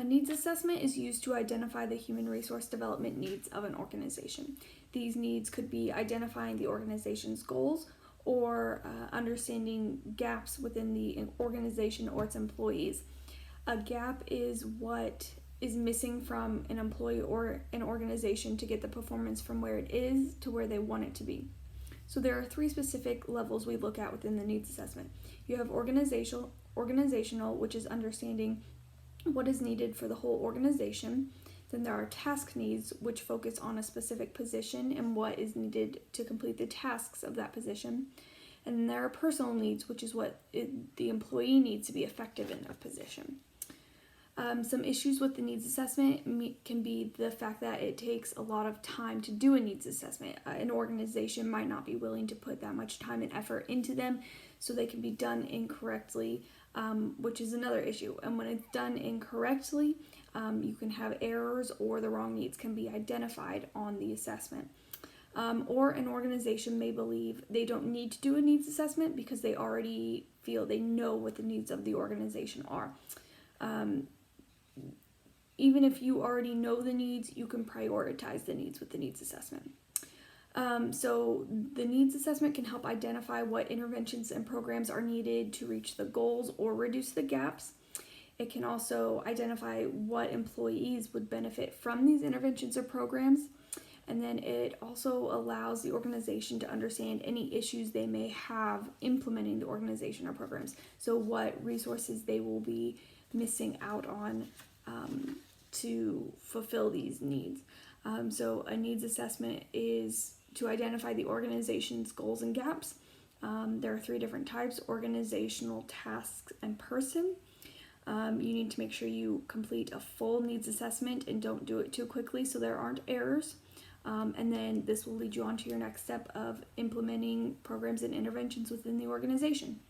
A needs assessment is used to identify the human resource development needs of an organization. These needs could be identifying the organization's goals or understanding gaps within the organization or its employees. A gap is what is missing from an employee or an organization to get the performance from where it is to where they want it to be. So there are 3 specific levels we look at within the needs assessment. You have organizational, which is understanding what is needed for the whole organization. Then there are task needs, which focus on a specific position and what is needed to complete the tasks of that position. And then there are personal needs, which is what the employee needs to be effective in their position. Some issues with the needs assessment can be the fact that it takes a lot of time to do a needs assessment. An organization might not be willing to put that much time and effort into them, so they can be done incorrectly, which is another issue. And when it's done incorrectly, you can have errors or the wrong needs can be identified on the assessment. Or an organization may believe they don't need to do a needs assessment because they already feel they know what the needs of the organization are. Even if you already know the needs, you can prioritize the needs with the needs assessment. So the needs assessment can help identify what interventions and programs are needed to reach the goals or reduce the gaps. It can also identify what employees would benefit from these interventions or programs. And then it also allows the organization to understand any issues they may have implementing the organization or programs. So what resources they will be missing out on to fulfill these needs. So a needs assessment is to identify the organization's goals and gaps. There are 3 different types: organizational, tasks, and person. You need to make sure you complete a full needs assessment and don't do it too quickly so there aren't errors. And then this will lead you on to your next step of implementing programs and interventions within the organization.